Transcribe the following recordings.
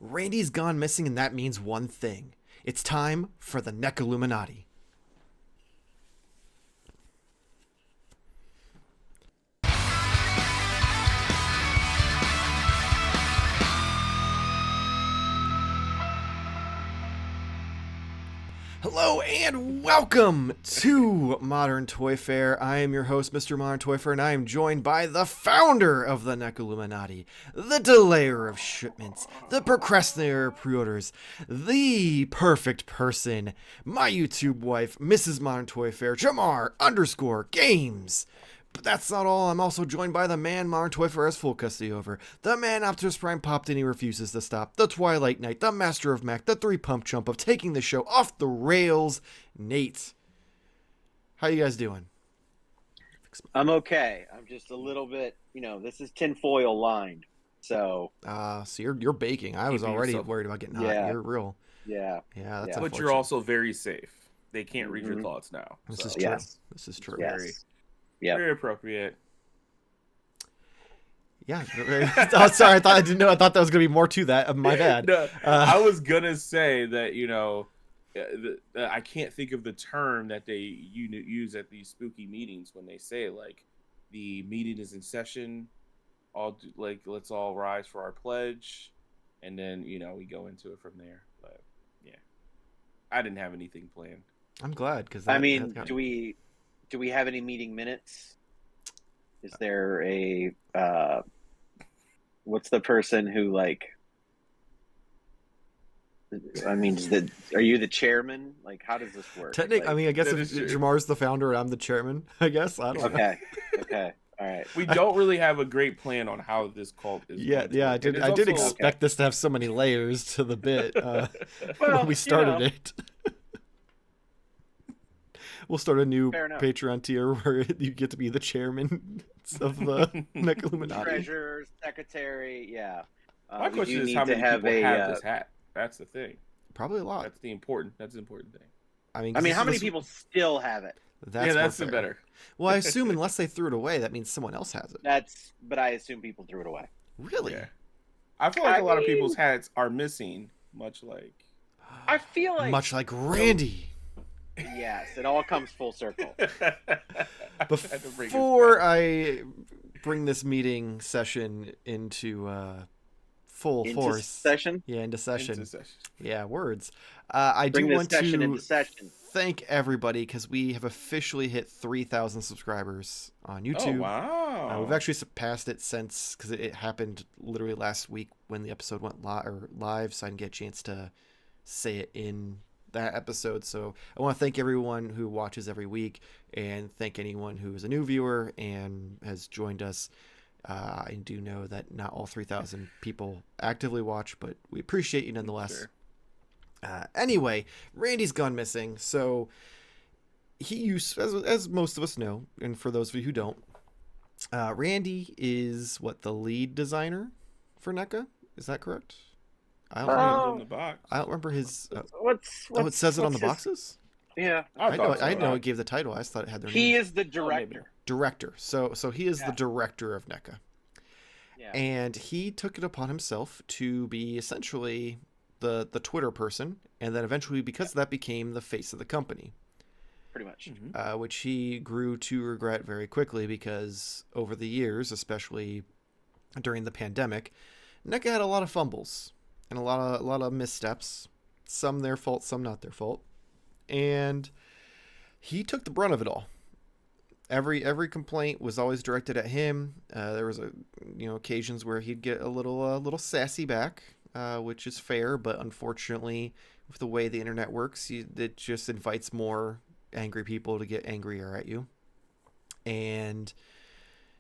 Randy's gone missing, and that means one thing. It's time for the NECA Illuminati. Hello and welcome to Modern Toy Fair. I am your host, Mr. Modern Toy Fair, and I am joined by the founder of the NECA Illuminati, the delayer of shipments, the procrastinator of pre-orders, the perfect person, my YouTube wife, Mrs. Modern Toy Fair, Jarmar_Games. But that's not all. I'm also joined by the man Modern Toy Fair has full custody over. The man Optimus Prime popped and he refuses to stop. The Twilight Knight, the Master of Mac, the three-pump chump of taking the show off the rails. Nate, how you guys doing? I'm okay. I'm just a little bit, this is tinfoil lined. So you're baking. I was already worried about getting hot. You're real. Yeah. Yeah, that's But you're also very safe. They can't read your thoughts now. This is true. Yes. This is true. Yes. Very appropriate. Yeah. Oh, sorry. I didn't know. I thought there was gonna be more to that. My bad. No, I was gonna say that I can't think of the term that they use at these spooky meetings when they say like the meeting is in session. Let's all rise for our pledge, and then we go into it from there. But yeah, I didn't have anything planned. I'm glad because do we have any meeting minutes? Is there a what's the person who are you the chairman? Like, how does this work? Technically, I guess if Jamar's the founder and I'm the chairman, I guess. I don't know. Okay. All right. We don't really have a great plan on how this cult is. I did expect this to have so many layers to the bit when we started it. We'll start a new Patreon tier where you get to be the chairman of the NECA Illuminati. Treasurer, secretary, yeah. My question is how many people have this hat? That's the thing. Probably a lot. That's the important thing. I mean, how many people still have it? That's better. Well, I assume unless they threw it away, that means someone else has it. But I assume people threw it away. Really? Yeah. I feel like a lot of people's hats are missing, much like Randy. Yes, it all comes full circle. Before I bring this meeting session into full force. Session? Yeah, into session. Into session. Yeah, words. I do want to thank everybody because we have officially hit 3,000 subscribers on YouTube. Oh, wow. We've actually surpassed it since, because it happened literally last week when the episode went live, so I didn't get a chance to say it in that episode. So I want to thank everyone who watches every week and thank anyone who is a new viewer and has joined us. I do know that not all 3,000 people actively watch, but we appreciate you nonetheless. Sure. Anyway, Randy's gone missing. So he used, as most of us know, and for those of you who don't, Randy is the lead designer for NECA. Is that correct? I don't remember his. It says it on the boxes. Yeah, I know it gave the title. I just thought it had their name. He is the director. Director. So he is the director of NECA. Yeah. And he took it upon himself to be essentially the Twitter person, and then eventually, because of that, became the face of the company. Pretty much. Which he grew to regret very quickly because over the years, especially during the pandemic, NECA had a lot of fumbles. And a lot of missteps, some their fault, some not their fault, and he took the brunt of it all. Every complaint was always directed at him. There was occasions where he'd get a little sassy back, which is fair, but unfortunately, with the way the internet works, it just invites more angry people to get angrier at you. And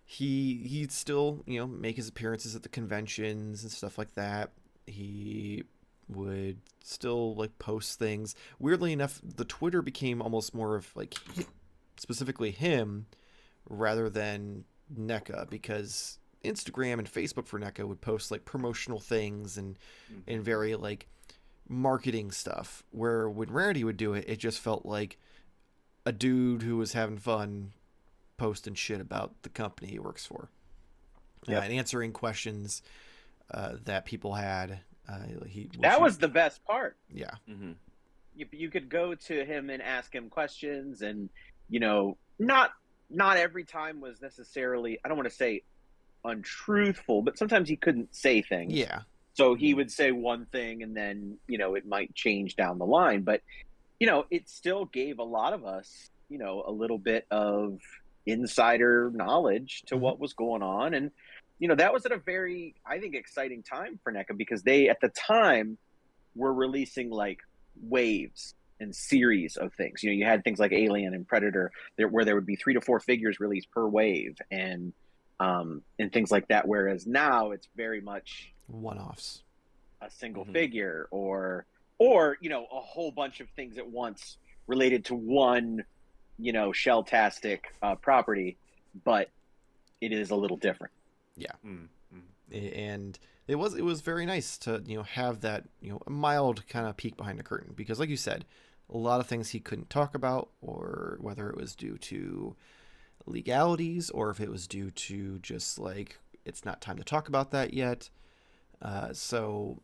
he'd still make his appearances at the conventions and stuff like that. He would still post things. Weirdly enough, the Twitter became almost more of specifically him rather than NECA, because Instagram and Facebook for NECA would post promotional things and very marketing stuff, where when Randy would do it, it just felt like a dude who was having fun posting shit about the company he works for. And answering questions that people had That was the best part. Yeah. Mm-hmm. You could go to him and ask him questions, and not every time was necessarily, I don't want to say untruthful, but sometimes he couldn't say things. Yeah. So he would say one thing, and then it might change down the line. But it still gave a lot of us a little bit of insider knowledge to what was going on, and that was at a very, I think, exciting time for NECA, because they at the time were releasing like waves and series of things. You had things like Alien and Predator where there would be 3 to 4 figures released per wave, and things like that. Whereas now it's very much one-offs, a single figure, or a whole bunch of things at once related to one shell-tastic property, but it is a little different. Yeah. And it was very nice to have that a mild kind of peek behind the curtain, because like you said, a lot of things he couldn't talk about, or whether it was due to legalities or if it was due to just like it's not time to talk about that yet. So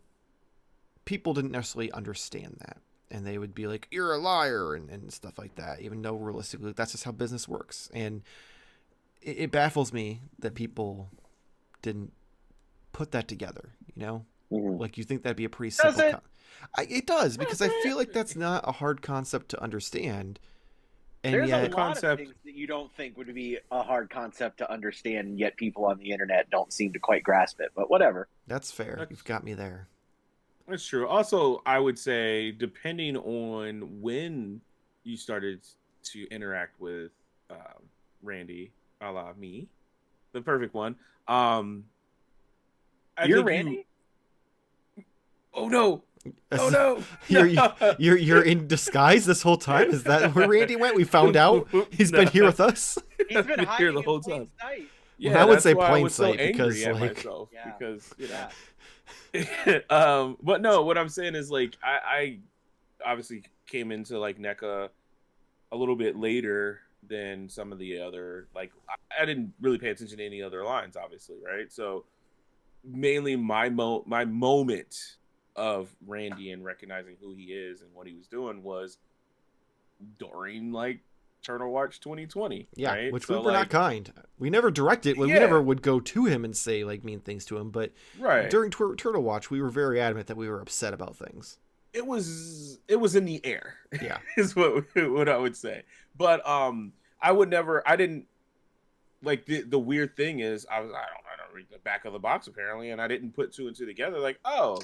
people didn't necessarily understand that, and they would be like, you're a liar, and stuff like that, even though realistically that's just how business works. And it baffles me that people didn't put that together, like you think that'd be a pretty simple it does, because I feel like that's not a hard concept to understand. And there's yet, a lot of things that you don't think would be a hard concept to understand, and yet people on the internet don't seem to quite grasp it, but whatever. That's fair. You've got me there. That's true. Also, I would say, depending on when you started to interact with Randy, a la me, the perfect one. You're Randy? Oh no! Oh no! You're in disguise this whole time? Is that where Randy went? We found out he's been here with us. He's been hiding here the whole time. Yeah, well, I would say plain so sight, because like because but no, what I'm saying is like I obviously came into like NECA a little bit later than some of the other, like I didn't really pay attention to any other lines, obviously, right? So mainly my moment of Randy and recognizing who he is and what he was doing was during like Turtle Watch 2020. Yeah, right? which so, we were not kind. We never directed. We never would go to him and say like mean things to him. But during Turtle Watch, we were very adamant that we were upset about things. It was in the air. Yeah, is what I would say. But I didn't like the weird thing is I don't read the back of the box apparently, and I didn't put 2 and 2 together. Like, oh,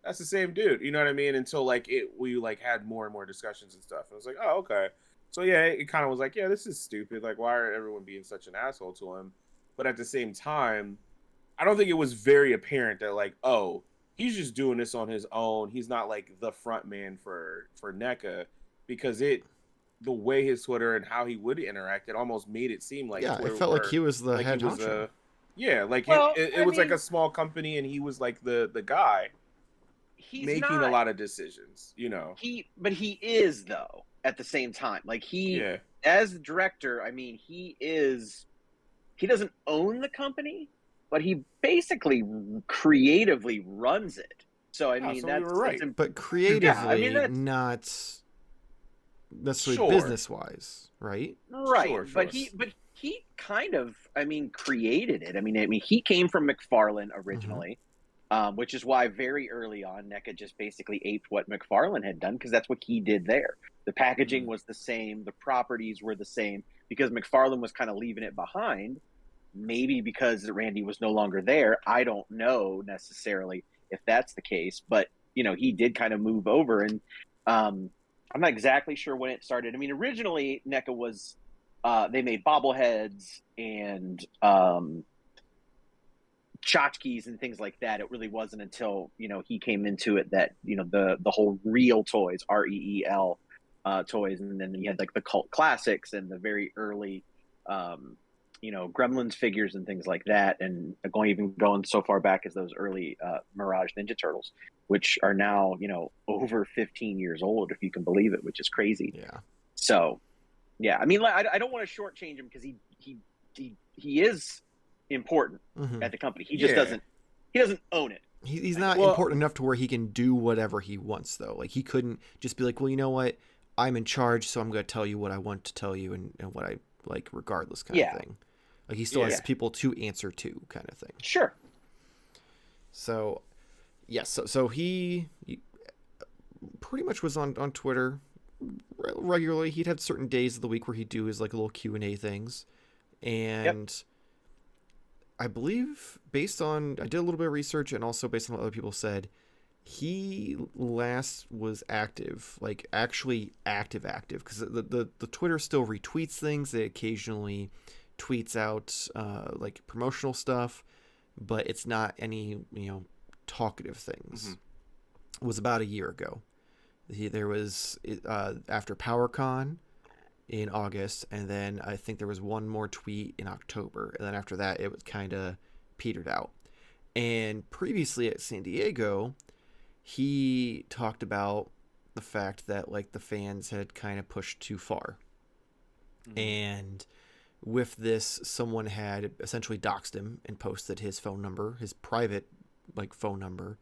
that's the same dude. You know what I mean? Until like we like had more and more discussions and stuff. I was like, oh, okay. So yeah, it kind of was like, yeah, this is stupid. Like, why are everyone being such an asshole to him? But at the same time, I don't think it was very apparent that like, oh, he's just doing this on his own. He's not like the front man for NECA, because the way his Twitter and how he would interact, it almost made it seem like it felt like he was the head honcho. It was like a small company, and he was like the guy making a lot of decisions. But he is though. At the same time, like as the director, I mean, he doesn't own the company, but he basically creatively runs it. So I mean, that's right. But creatively, not necessarily business wise, right? Right. Sure. But he kind of, I mean, created it. I mean, he came from McFarlane originally. Which is why very early on, NECA just basically aped what McFarlane had done, because that's what he did there. The packaging was the same. The properties were the same, because McFarlane was kind of leaving it behind. Maybe because Randy was no longer there. I don't know necessarily if that's the case, but, he did kind of move over. And I'm not exactly sure when it started. I mean, originally, NECA was, they made bobbleheads and tchotchkes and things like that. It really wasn't until he came into it that the whole real toys, REEL toys, and then you had like the cult classics and the very early Gremlins figures and things like that, and going so far back as those early Mirage Ninja Turtles, which are now over 15 years old, if you can believe it, which is crazy. Yeah. So yeah, I mean, I don't want to shortchange him, because he is important at the company. He just doesn't own it. He's not Well, important enough to where he can do whatever he wants, though. Like, he couldn't just be like, well, you know what? I'm in charge, so I'm going to tell you what I want to tell you and what I like, regardless, kind of thing. Like, he still has people to answer to, kind of thing. Sure. So, yes, so he pretty much was on Twitter regularly. He'd have certain days of the week where he'd do his like little Q&A things, and I believe I did a little bit of research, and also based on what other people said, he last was active, like actually active, because the Twitter still retweets things. They occasionally tweets out like promotional stuff, but it's not any talkative things. Mm-hmm. It was about a year ago. There was after PowerCon in August, and then I think there was one more tweet in October, and then after that it was kind of petered out. And previously at San Diego, he talked about the fact that like the fans had kind of pushed too far. Mm-hmm. And with this, someone had essentially doxed him and posted his phone number, his private like phone number,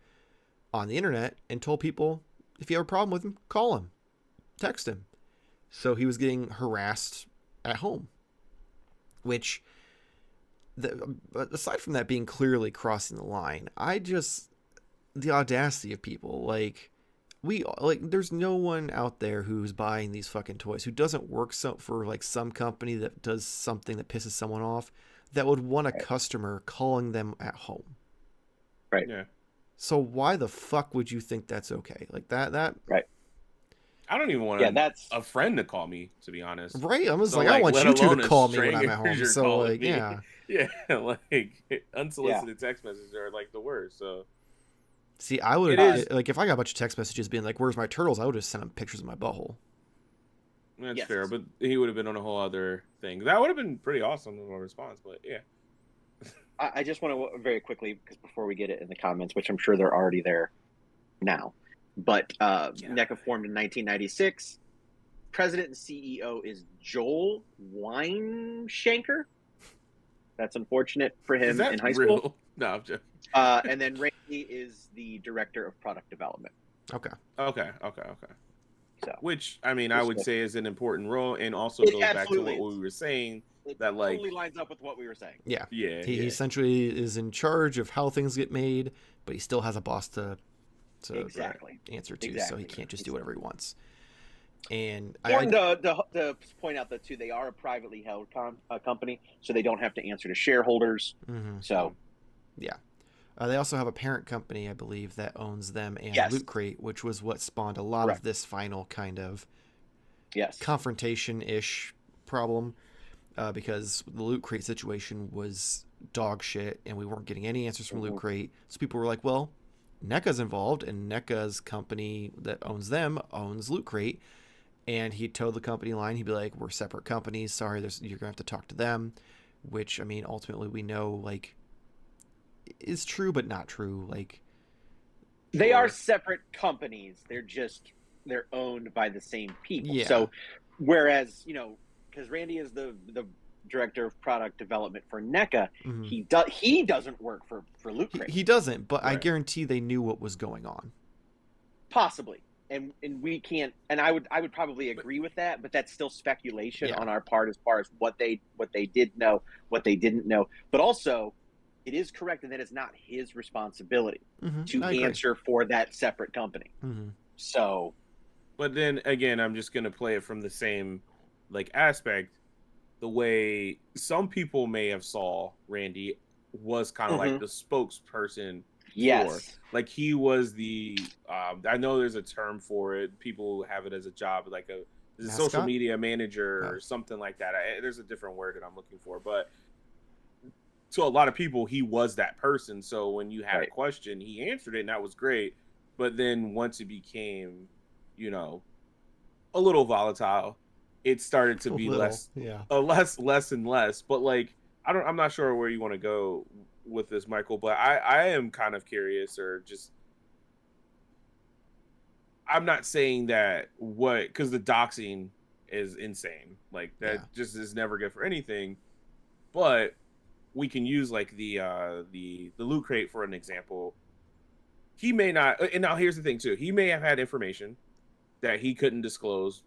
on the internet, and told people, if you have a problem with him, call him, text him. So he was getting harassed at home, which, aside from that being clearly crossing the line, the audacity of people, like, there's no one out there who's buying these fucking toys who doesn't work for like some company that does something that pisses someone off, that would want a customer calling them at home. Right. Yeah. So why the fuck would you think that's okay? Like that. Right. I don't even want a friend to call me, to be honest. Right. I was I want you two to call me when I'm at home. So like, me. Yeah, like unsolicited text messages are like the worst. So see, I would like if I got a bunch of text messages being like, "Where's my turtles?" I would just send him pictures of my butthole. That's fair, but he would have been on a whole other thing. That would have been pretty awesome of a response, but yeah. I just want to very quickly, because before we get it in the comments, which I'm sure they're already there now, but NECA formed in 1996. President and CEO is Joel Weinshanker. That's unfortunate for him in high school. No, I'm joking. And then Randy is the director of product development. Okay. So, which, I mean, I would say is an important role, and also goes back to what we were saying. That like totally lines up with what we were saying. Yeah. He essentially is in charge of how things get made, but he still has a boss to answer to, so he can't just do whatever he wants. And important to point out that too, they are a privately held company, so they don't have to answer to shareholders. Mm-hmm. So, yeah. They also have a parent company, I believe, that owns them and Loot Crate, which was what spawned a lot of this final kind of confrontation-ish problem. Because the Loot Crate situation was dog shit, and we weren't getting any answers from Loot Crate. So people were like, well, NECA's involved, and NECA's company that owns them owns Loot Crate. And he'd toe the company line. He'd be like, we're separate companies. Sorry, you're going to have to talk to them. Which, I mean, ultimately we know, like, is true but not true. Like, they are separate companies. They're owned by the same people. Yeah. So, whereas, because Randy is the director of product development for NECA, he doesn't work for Loot Crate. He doesn't, but I guarantee they knew what was going on. Possibly, and we can't. And I would probably agree with that, but that's still speculation on our part as far as what they did know, what they didn't know. But also, it is correct, and that it's not his responsibility to answer for that separate company. Mm-hmm. So, but then again, I'm just going to play it from the same aspect. The way some people may have saw Randy was kind of like the spokesperson for, like, he was the I know there's a term for it, people have it as a job, like a social media manager or something like that. There's a different word that I'm looking for, but to a lot of people he was that person. So when you had a question, he answered it, and that was great. But then once it became a little volatile, it started to be less and less. But like, I'm not sure where you want to go with this, Michael, but I am kind of curious, or just, I'm not saying that because the doxing is insane. Like, that just is never good for anything. But we can use like the Loot Crate for an example. he may not. And now here's the thing too. He may have had information that he couldn't disclose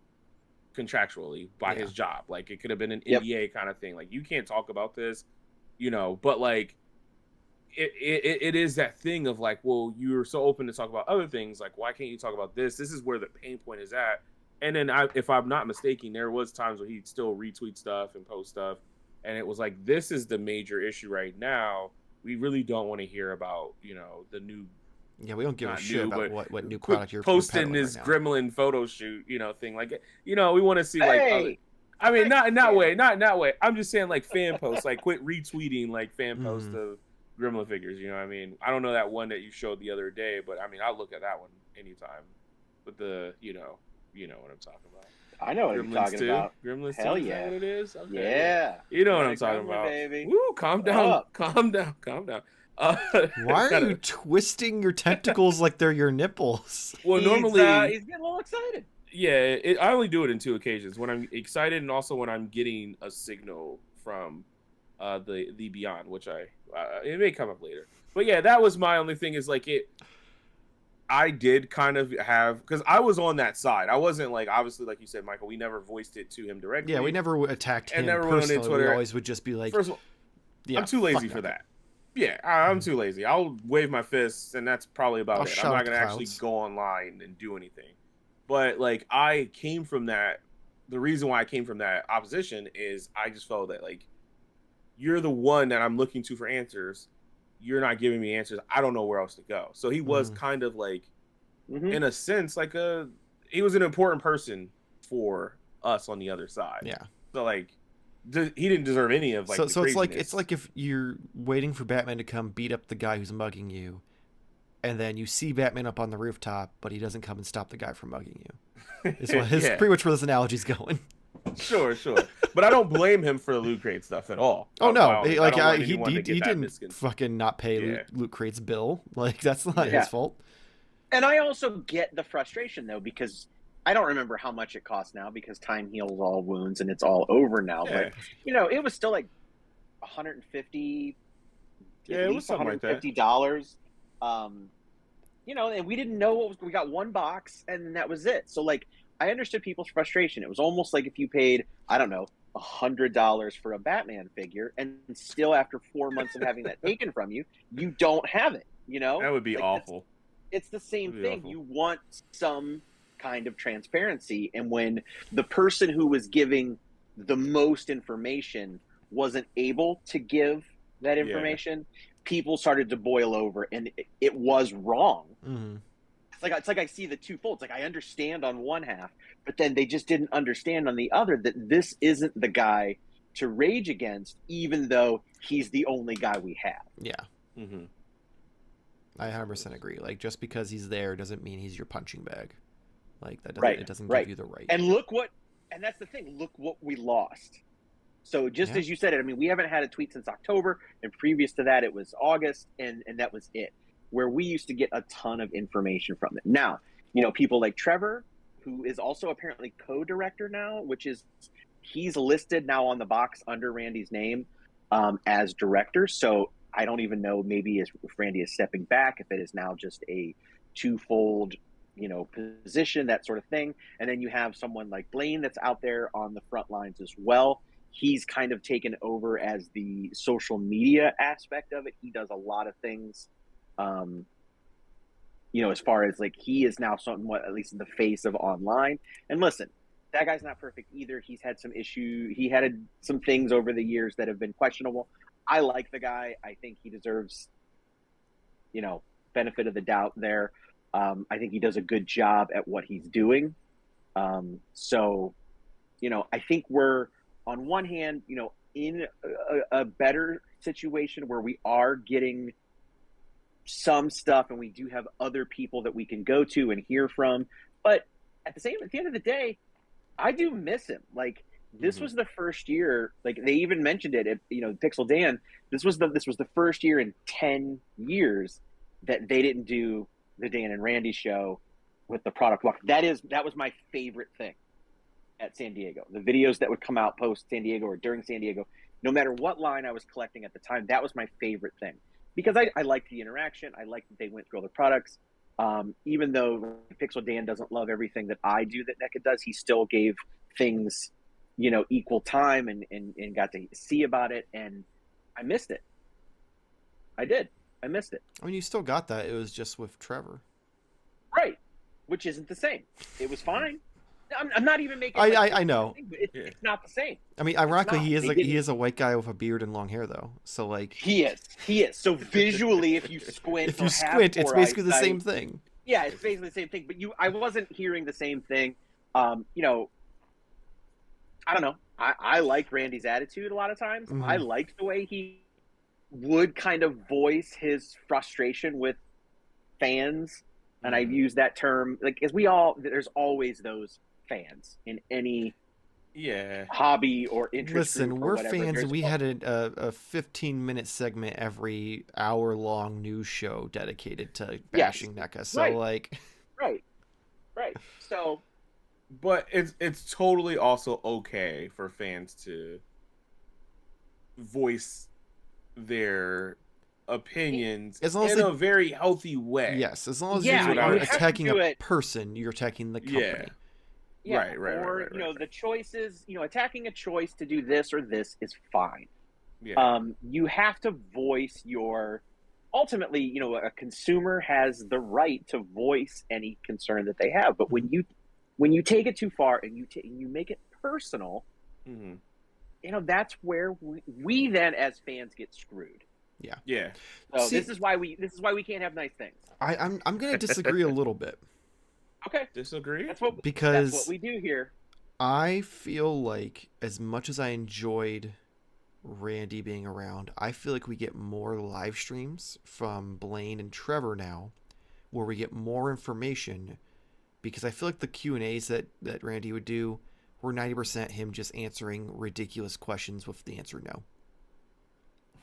contractually by his job. Like it could have been an NDA kind of thing. Like you can't talk about this, but like it is that thing of like, well, you're so open to talk about other things. Like, why can't you talk about this? This is where the pain point is at. And then if I'm not mistaken, there was times where he'd still retweet stuff and post stuff. And it was like, this is the major issue right now. We really don't want to hear about, the new. Yeah, we don't give a shit about what new product you're posting this right gremlin photo shoot, thing. Like, we want to see like, I mean, not in that way. I'm just saying like fan posts, like quit retweeting like fan posts of gremlin figures. You know what I mean? I don't know that one that you showed the other day, but I mean, I'll look at that one anytime. But you know what I'm talking about. I know what you're talking about. Gremlins Hell 2, yeah. Is that what it is? Okay. Yeah. You know what I'm talking about. Baby. Woo, calm down. Calm down. Why are you twisting your tentacles like they're your nipples? Well, normally he's getting a little excited. Yeah, I only do it in 2 occasions: when I'm excited, and also when I'm getting a signal from the Beyond, which it may come up later. But yeah, that was my only thing. Is like I did kind of have, because I was on that side. I wasn't like, obviously, like you said, Michael, we never voiced it to him directly. Yeah, we never attacked him and never personally. went on Twitter. We always would just be like, first of all, I'm too lazy for that. Yeah, I'm too lazy. I'll wave my fists, and that's probably about it. I'm not going to actually go online and do anything. But, like, I came from that. The reason why I came from that opposition is I just felt that, like, you're the one that I'm looking to for answers. You're not giving me answers. I don't know where else to go. So he was kind of like, in a sense, like he was an important person for us on the other side. Yeah. So, like, he didn't deserve any of like. So it's like if you're waiting for Batman to come beat up the guy who's mugging you, and then you see Batman up on the rooftop, but he doesn't come and stop the guy from mugging you. It's pretty much where this analogy's going. Sure, but I don't blame him for the Loot Crate stuff at all. Oh no, he didn't fucking not pay Loot Crate's bill. Like that's not his fault. And I also get the frustration though, because I don't remember how much it costs now, because time heals all wounds and it's all over now. Yeah. But it was still like $150. Yeah, it was something like that. $150. And we didn't know we got one box and that was it. So like, I understood people's frustration. It was almost like if you paid, I don't know, $100 for a Batman figure, and still after 4 months of having that taken from you, you don't have it. That would be awful. It's the same thing. Awful. You want some kind of transparency, and when the person who was giving the most information wasn't able to give that information, people started to boil over, and it was wrong. Mm-hmm. It's like I see the twofold. It's like I understand on one half, but then they just didn't understand on the other that this isn't the guy to rage against, even though he's the only guy we have. Yeah. Mm-hmm. I 100% agree. Like, just because he's there doesn't mean he's your punching bag. Like, that doesn't, it doesn't give you the right. And and that's the thing, look what we lost. So just as you said it, I mean, we haven't had a tweet since October, and previous to that, it was August, and that was it. Where we used to get a ton of information from it. Now, people like Trevor, who is also apparently co-director now, he's listed now on the box under Randy's name as director. So I don't even know, maybe if Randy is stepping back, if it is now just a twofold, position, that sort of thing. And then you have someone like Blaine that's out there on the front lines as well. He's kind of taken over as the social media aspect of it. He does a lot of things. As far as like, he is now somewhat, at least in the face of online. And listen, that guy's not perfect either. He's had some issue. He had some things over the years that have been questionable. I like the guy. I think he deserves, benefit of the doubt there. I think he does a good job at what he's doing. So, I think we're on one hand, in a better situation where we are getting some stuff, and we do have other people that we can go to and hear from. But at the end of the day, I do miss him. Like, this was the first year, like they even mentioned it, Pixel Dan, this was the first year in 10 years that they didn't do the Dan and Randy show with the product walk. That was my favorite thing at San Diego. The videos that would come out post San Diego or during San Diego, no matter what line I was collecting at the time, that was my favorite thing. because I liked the interaction. I liked that they went through all the products. Even though Pixel Dan doesn't love everything that I do that NECA does, he still gave things, equal time and got to see about it. And I missed it. I did. I missed it. I mean, you still got that. It was just with Trevor. Right. Which isn't the same. It was fine. I'm not even making. I know. It's not the same. I mean, ironically, he is a white guy with a beard and long hair, though. So like he is. So visually, if you squint, it's basically the same thing. Yeah, it's basically the same thing. But I wasn't hearing the same thing. I don't know. I liked Randy's attitude a lot of times. Mm-hmm. I liked the way he would kind of voice his frustration with fans. And I use that term, like, there's always those fans in any hobby or interest. Listen, group we're whatever. fans, and we had a 15-minute segment every hour-long news show dedicated to bashing NECA. So, Right. So, but it's totally also okay for fans to voice their opinions in a very healthy way. Yes, as long as you're not attacking a person, you're attacking the company. Yeah. Right. The choices, attacking a choice to do this or this is fine. Yeah. You have to voice ultimately, a consumer has the right to voice any concern that they have. But when you take it too far and you make it personal, that's where we then as fans get screwed. Yeah. So this is why we can't have nice things. I'm going to disagree a little bit. Okay. Disagree? That's what we do here. I feel like as much as I enjoyed Randy being around, I feel like we get more live streams from Blaine and Trevor now where we get more information, because I feel like the Q&As that Randy would do were 90% him just answering ridiculous questions with the answer no.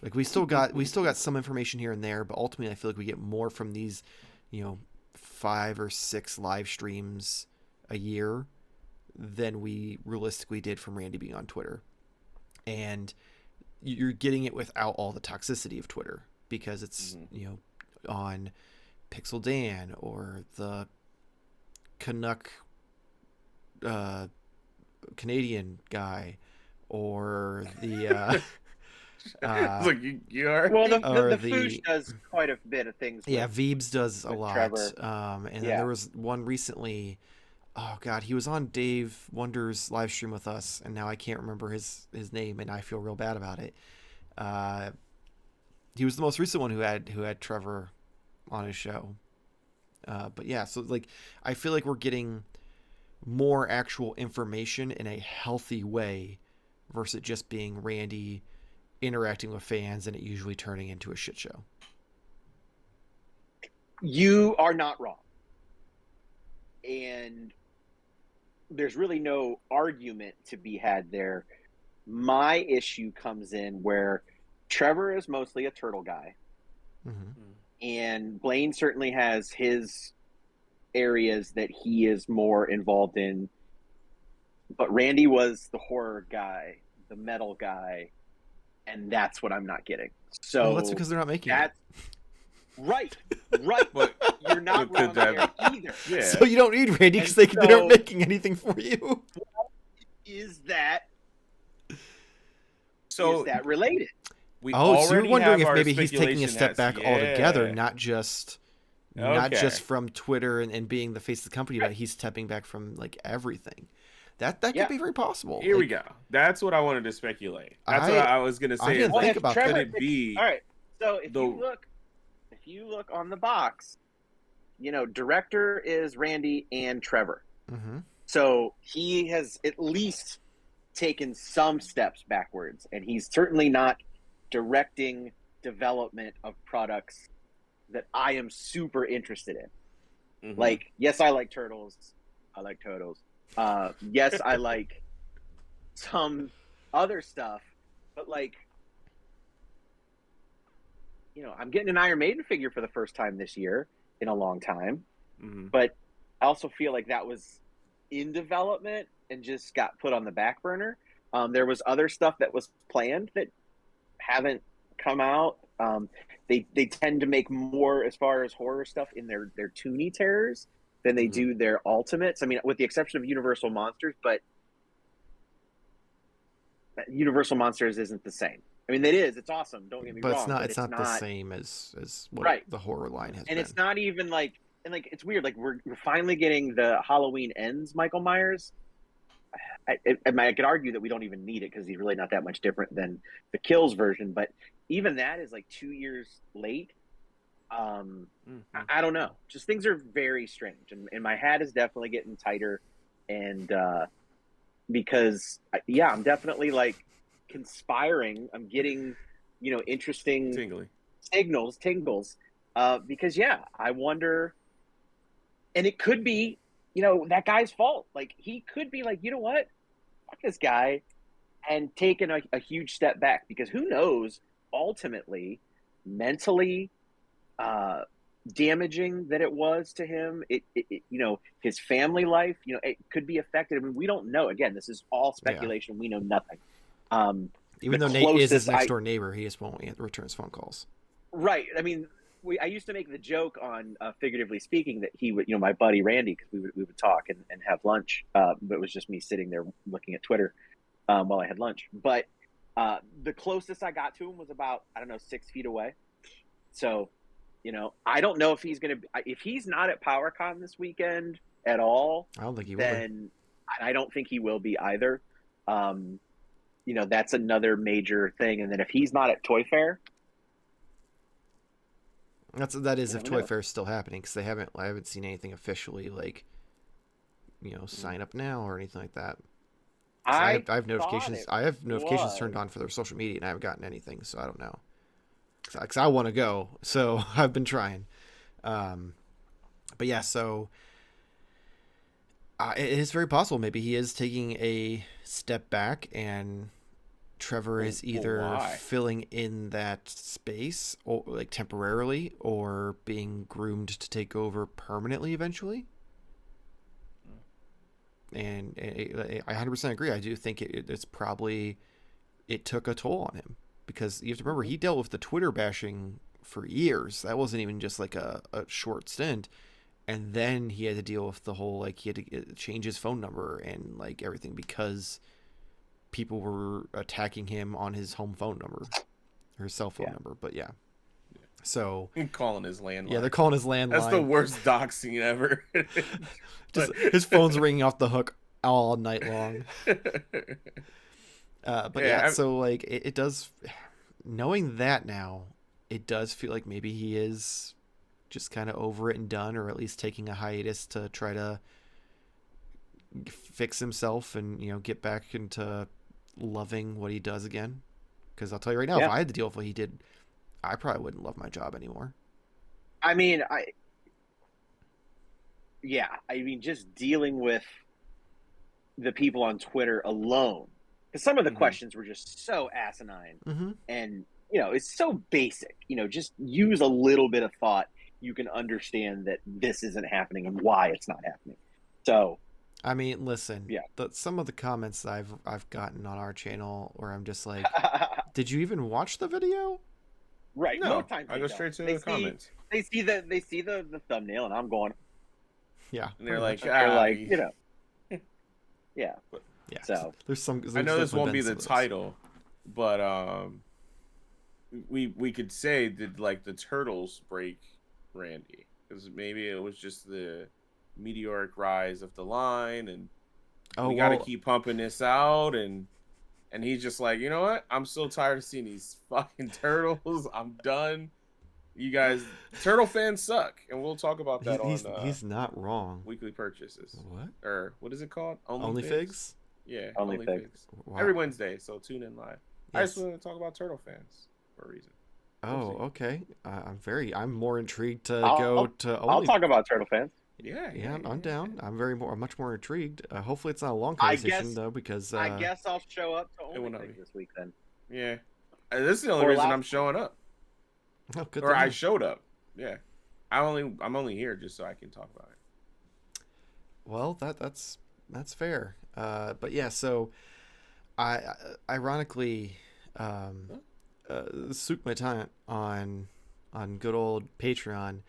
Like we still got some information here and there, but ultimately I feel like we get more from these, 5 or 6 live streams a year than we realistically did from Randy being on Twitter. And you're getting it without all the toxicity of Twitter, because it's, on Pixel Dan or the Canuck Canadian guy or the like you are. Well, the Foosh does quite a bit of things. Veebs does a lot. Trevor. And then there was one recently. Oh God, he was on Dave Wonder's live stream with us, and now I can't remember his name, and I feel real bad about it. He was the most recent one who had Trevor on his show. But yeah, so like I feel like we're getting more actual information in a healthy way versus just being Randy interacting with fans and it usually turning into a shit show. You are not wrong. And there's really no argument to be had there. My issue comes in where Trevor is mostly a turtle guy. And Blaine certainly has his areas that he is more involved in. But Randy was the horror guy, the metal guy, and that's what I'm not getting. So that's because they're not making it. Right. But you're not wrong there either. Yeah. So you don't need Randy because they aren't making anything for you. Is that So is that related? So you're wondering if maybe he's taking a step back altogether, not just from Twitter and being the face of the company, but he's stepping back from like everything. That could be very possible. Here we go. That's what I wanted to speculate. That's what I was going to say. I didn't think about Trevor, that. Could it be? All right. So if you look on the box, director is Randy and Trevor. So he has at least taken some steps backwards, and he's certainly not directing development of products that I am super interested in. Like, yes, I like turtles. I like turtles. Yes, I like some other stuff, but like, I'm getting an Iron Maiden figure for the first time this year in a long time, but I also feel like that was in development and just got put on the back burner. There was other stuff that was planned that haven't come out. They tend to make more as far as horror stuff in their Toonie Terrors than they do their Ultimates. I mean, with the exception of Universal Monsters, but Universal Monsters isn't the same. I mean, it is. It's awesome. Don't get me But wrong. it's not the same as what right. the horror line has And been. it's not even like, and like it's weird. Like we're finally getting the Halloween Ends Michael Myers. I could argue that we don't even need it because he's really not that much different than the Kills version. But even that is like 2 years late. I don't know. Just things are very strange, and my hat is definitely getting tighter. And because I'm definitely like conspiring. I'm getting, interesting tingles. Because I wonder, and it could be, that guy's fault. Like he could be like, you know what, fuck this guy, and taken a huge step back, because who knows, ultimately, mentally, damaging that it was to him. It his family life, it could be affected. I mean, we don't know. Again, this is all speculation. Yeah. We know nothing. Even though Nate is his next door neighbor, he just won't return his phone calls. Right. I mean, I used to make the joke on, figuratively speaking, that he would, my buddy Randy, because we would talk and have lunch. But it was just me sitting there looking at Twitter while I had lunch. But the closest I got to him was about, 6 feet away. So, I don't know if he's going to, if he's not at PowerCon this weekend at all. I don't think he will. Then I don't think he will be either. That's another major thing. And then if he's not at Toy Fair. That is if Toy Fair is still happening, because I haven't seen anything officially like, sign up now or anything like that. I have notifications. I have notifications turned on for their social media, and I haven't gotten anything, so I don't know. Because I want to go, so I've been trying. But yeah, so it is very possible. Maybe he is taking a step back, and Trevor is either filling in that space, or like temporarily, or being groomed to take over permanently eventually. And I 100% agree. I do think it's probably, it took a toll on him, because you have to remember, he dealt with the Twitter bashing for years. That wasn't even just like a short stint. And then he had to deal with the whole, like, he had to change his phone number and like everything, because people were attacking him on his home phone number, or his cell phone number. But yeah. So calling his landline. Yeah, they're calling his landline. That's the worst doxing ever. Just his phone's ringing off the hook all night long. But so like it does, knowing that now, it does feel like maybe he is just kind of over it and done, or at least taking a hiatus to try to fix himself and get back into loving what he does again. Because I'll tell you right now, if I had to deal with what he did, I probably wouldn't love my job anymore. I mean, just dealing with the people on Twitter alone, because some of the questions were just so asinine, and it's so basic. Just use a little bit of thought, you can understand that this isn't happening and why it's not happening. So, I mean, listen, some of the comments I've gotten on our channel where I'm just like, did you even watch the video? Right. No, I go straight to the comments. They see the thumbnail, and I'm going, yeah. And they're like, yeah. Yeah. So there's some. I know this won't be the title, but we could say, did like the Turtles break Randy? Because maybe it was just the meteoric rise of the line, and we got to keep pumping this out, and he's just like, you know what? I'm so tired of seeing these fucking turtles. I'm done. You guys, turtle fans suck, and we'll talk about that he's not wrong. Weekly purchases. What? Or what is it called? OnlyFigs? Yeah, OnlyFigs. Wow. Every Wednesday, so tune in live. Yes. I just want to talk about turtle fans for a reason. Oh, okay. I'm more intrigued to go to. I'll talk about turtle fans. Yeah, I'm down. I'm much more intrigued. Hopefully, it's not a long conversation though, because I guess I'll show up to OnlyFigs this week then. Yeah, this is the only reason I'm showing up. Oh, good. Or I showed up. Yeah, I'm only here just so I can talk about it. Well, that's fair. But yeah, so I ironically, Souk Matant on good old Patreon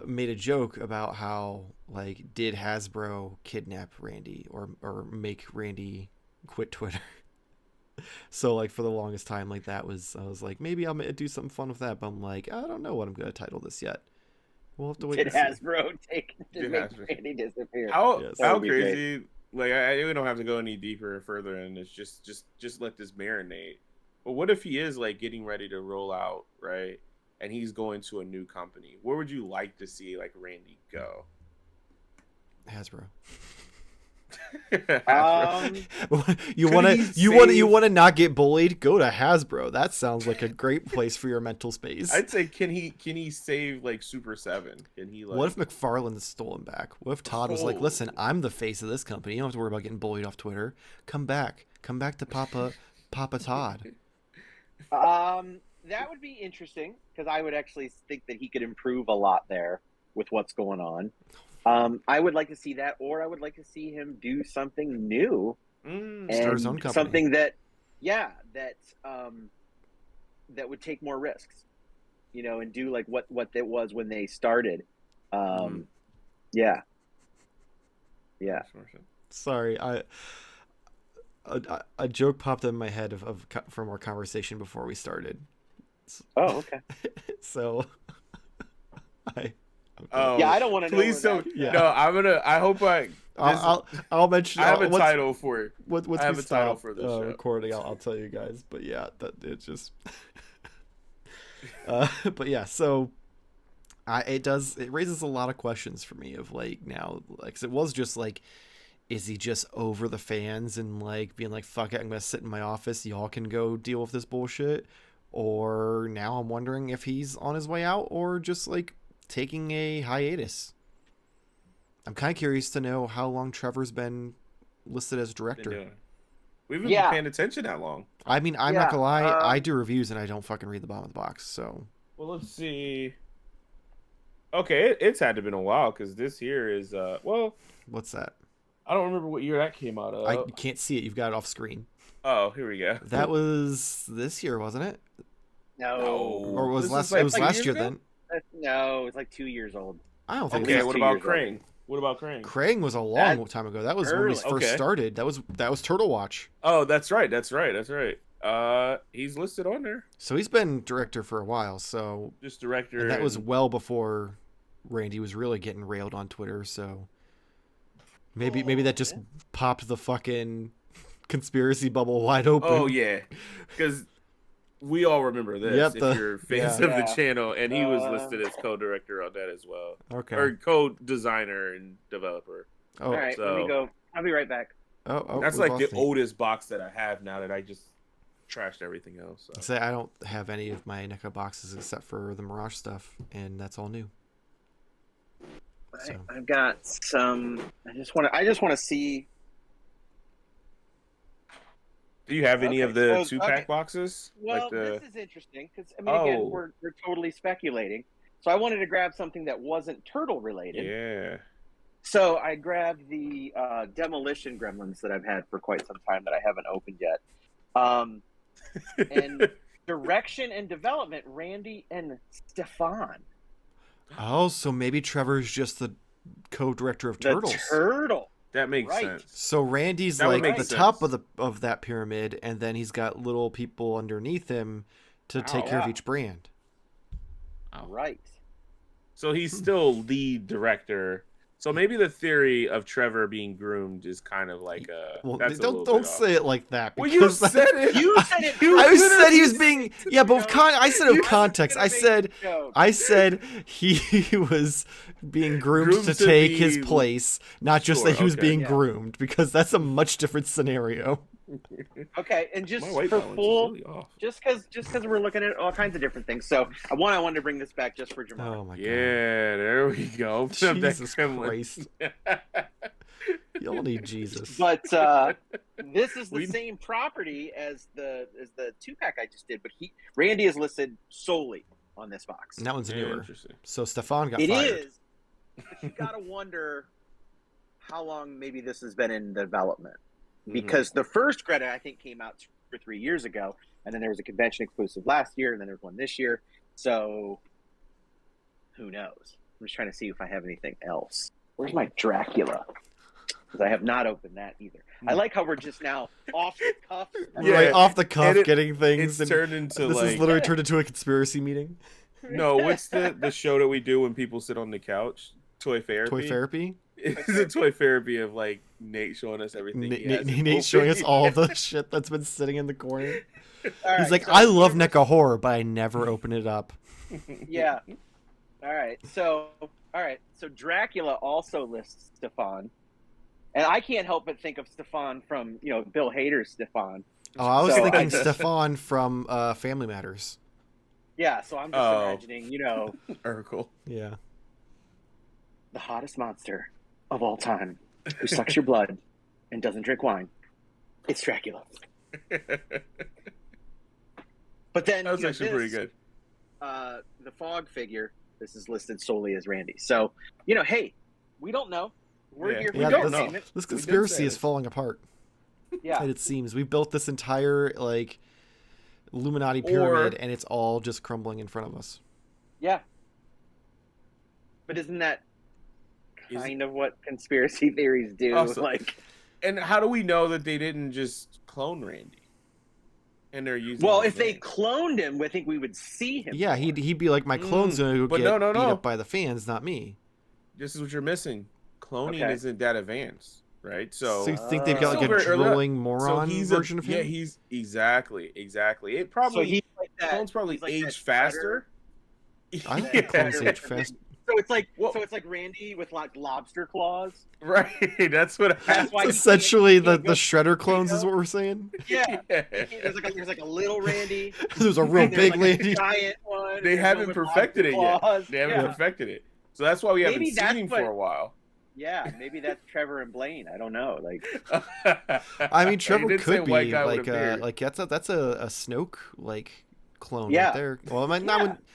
made a joke about how, like, did Hasbro kidnap Randy or make Randy quit Twitter? So, like, for the longest time, like, I was like, maybe I'm gonna do something fun with that, but I'm like, I don't know what I'm gonna title this yet. We'll have to wait. Did and see. Hasbro make Randy disappear? How Yes. how crazy? Like, we don't have to go any deeper or further, and it's just let this marinate. But what if he is, like, getting ready to roll out, right? And he's going to a new company. Where would you like to see, like, Randy go? Hasbro. You want to not get bullied? Go to Hasbro. That sounds like a great place for your mental space. I'd say, can he save, like, Super 7? Can he, like... What if McFarlane stole him back? What if Todd was like, listen, I'm the face of this company. You don't have to worry about getting bullied off Twitter. Come back to Papa Todd. That would be interesting, because I would actually think that he could improve a lot there with what's going on. I would like to see that, or I would like to see him do something new, and start his own company. Something that would take more risks, and do like what it was when they started. Yeah. Sorry, a joke popped in my head from our conversation before we started. Oh, okay. So, I don't want to know. Please don't. Yeah. No, I hope I'll mention. I have a title for it. Once I have we a title stop for this show. recording, I'll tell you guys. But yeah, that it just. But yeah, so it raises a lot of questions for me of, like, now, like, 'cause it was just like, is he just over the fans and, like, being like, fuck it, I'm gonna sit in my office, y'all can go deal with this bullshit? Or now I'm wondering if he's on his way out or just, like, taking a hiatus. I'm kind of curious to know how long Trevor's been listed as director. We haven't been paying attention that long. I mean, I'm not gonna lie, I do reviews and I don't fucking read the bottom of the box, so. Well, let's see. Okay, it's had to have been a while, because this here is, What's that? I don't remember what year that came out of. I can't see it. You've got it off screen. Oh, here we go. That was this year, wasn't it? No. Or was This it was like last year ago? then? No, it's like 2 years old. I don't think Okay, it was. what 2 about years old. Crane? What about Crane? Crane was a long time ago. That was when we first started. That was Turtle Watch. Oh, that's right. He's listed on there. So he's been director for a while. So Just director. and that was well before Randy was really getting railed on Twitter. So maybe that just popped the fucking conspiracy bubble wide open. Oh yeah, because we all remember this. If you're fans of the channel, and he was listed as co-director on that as well. Okay. Or co-designer and developer. Oh, all right, let me go. I'll be right back. Oh, that's like the oldest box that I have now that I just trashed everything else. So. Say I don't have any of my NECA boxes except for the Mirage stuff, and that's all new. So. I've got some. I just want to see. Do you have any of the 2-pack boxes? Well, this is interesting because again, we're totally speculating. So I wanted to grab something that wasn't turtle related. Yeah. So I grabbed the Demolition Gremlins that I've had for quite some time that I haven't opened yet. And direction and development, Randy and Stefan. Oh, so maybe Trevor's just the co-director of Turtles. The turtle. That makes sense. So Randy's like the top of that pyramid, and then he's got little people underneath him to take care of each brand. Right. So he's still lead director. So maybe the theory of Trevor being groomed is kind of like a. Well, that's don't say it like that. Well, you said it. You said it. I said he was being but I said of context. I said he was being groomed to take his place, not just that he was being groomed, because that's a much different scenario. Okay, and just for full, really just because we're looking at all kinds of different things. So I wanted to bring this back just for Jarmar. Oh my god! Yeah, there we go. Jesus Christ! Y'all need Jesus. But this is the same property as the 2-pack I just did, but Randy is listed solely on this box. And that one's newer. So Stefan got fired. It is, but you gotta wonder how long maybe this has been in development. Because the first credit, I think, came out 2 or 3 years ago, And then there was a convention exclusive last year, and then there's one this year. So who knows? I'm just trying to see if I have anything else. Where's my Dracula? Because I have not opened that either. I like how we're just now off the cuff. Yeah, right off the cuff, getting things. It's turned into this like... is literally turned into a conspiracy meeting. No, what's the show that we do when people sit on the couch? Toy therapy? Toy therapy? It's a toy therapy of like Nate showing us everything. Nate showing us all the shit that's been sitting in the corner. Right, he's like, so I love NECA horror, but I never open it up. Yeah. All right. So Dracula also lists Stefan. And I can't help but think of Stefan from, Bill Hader's Stefan. Oh, I was thinking Stefan from Family Matters. Yeah, so I'm just imagining, Urkel. Yeah. The hottest monster of all time who sucks your blood and doesn't drink wine. It's Dracula. But then that was actually pretty good. The Fog figure, this is listed solely as Randy. So, hey, we don't know. We're here for entertainment. This conspiracy is falling apart. Yeah. And it seems we built this entire Illuminati pyramid, and it's all just crumbling in front of us. Yeah. But isn't that kind of what conspiracy theories do? Also, and how do we know that they didn't just clone Randy? And they're using. Well, if they cloned him, I think we would see him. Yeah, he'd be like, my clone's gonna get beat up by the fans, not me. This is what you're missing. Cloning isn't that advanced, right? So you think they've got a drooling moron version of him? Yeah, he's exactly. It probably he's like that. Clones probably age faster. I think clones age fast. So it's like Randy with lobster claws. Right. That's what. That's why essentially the Shredder clones is what we're saying. Yeah. There's like a little Randy. There's a real big Randy. A giant one. They haven't perfected it yet. They haven't perfected it. So that's why we haven't seen him for a while. Yeah, maybe that's Trevor and Blaine. I don't know. I mean, Trevor could be that's a Snoke clone right there. Well,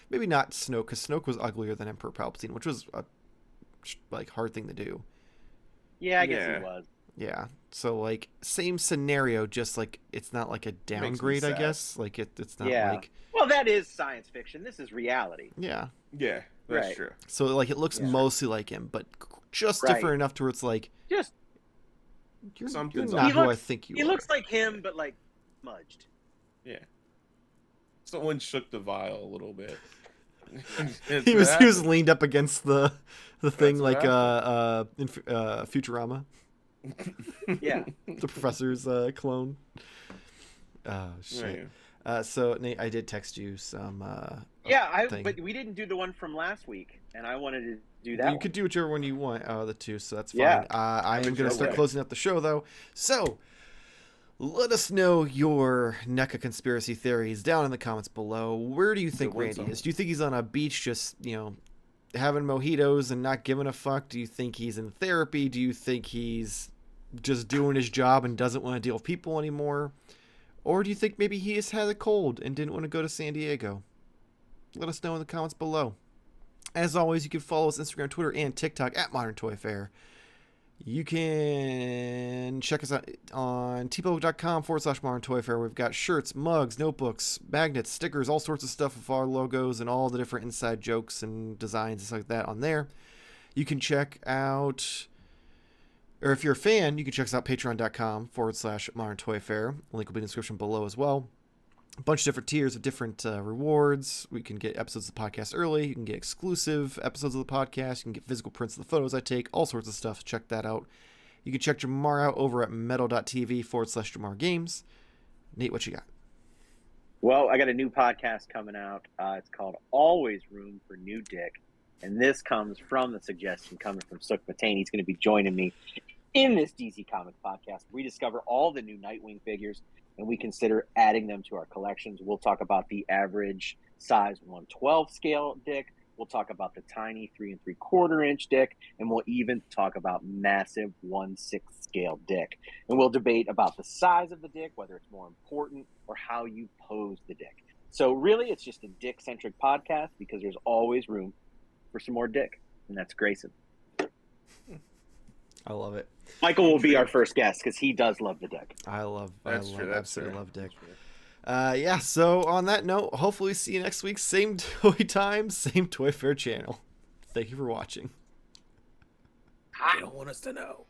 maybe not Snoke, because Snoke was uglier than Emperor Palpatine, which was a hard thing to do. Yeah, I guess he was. Yeah, so same scenario, just it's not a downgrade, I guess. It's not Well, that is science fiction. This is reality. Yeah. Yeah, that's true. So it looks mostly like him, but just different enough to where it's you're not who I think you are. He looks like him, but smudged. Yeah. Someone shook the vial a little bit. he was leaned up against the thing in Futurama. Yeah. The professor's clone. Oh shit. Right. So Nate, I did text you some. But we didn't do the one from last week, and I wanted to do that. You could do whichever one you want out of the two, so that's fine. Yeah. I am going to start closing up the show though. So let us know your NECA conspiracy theories down in the comments below. Where do you think Randy is? Do you think he's on a beach just, having mojitos and not giving a fuck? Do you think he's in therapy? Do you think he's just doing his job and doesn't want to deal with people anymore? Or do you think maybe he just had a cold and didn't want to go to San Diego? Let us know in the comments below. As always, you can follow us Instagram, Twitter, and TikTok at Modern Toy Fair. You can check us out on tpublic.com/Modern Toy Fair. We've got shirts, mugs, notebooks, magnets, stickers, all sorts of stuff with our logos and all the different inside jokes and designs and stuff like that on there. You can check out, or if you're a fan, you can check us out patreon.com/Modern Toy Fair. Link will be in the description below as well. A bunch of different tiers of different rewards. We can get episodes of the podcast early. You can get exclusive episodes of the podcast. You can get physical prints of the photos I take. All sorts of stuff. Check that out. You can check Jarmar out over at metal.tv/Jarmar Games. Nate, what you got? Well, I got a new podcast coming out. It's called Always Room for New Dick. And this comes from the suggestion coming from Sook Matane. He's going to be joining me in this DC Comics podcast. We discover all the new Nightwing figures, and we consider adding them to our collections. We'll talk about the average size 1/12 scale dick. We'll talk about the tiny 3 3/4 inch dick, and we'll even talk about massive 1/6 scale dick. And we'll debate about the size of the dick, whether it's more important, or how you pose the dick. So really, it's just a dick-centric podcast because there's always room for some more dick, and that's Grayson. I love it. Michael will be our first guest because he does love the dick. I absolutely love dick. Yeah, so on that note, hopefully see you next week. Same toy time, same Toy Fair channel. Thank you for watching. They don't want us to know.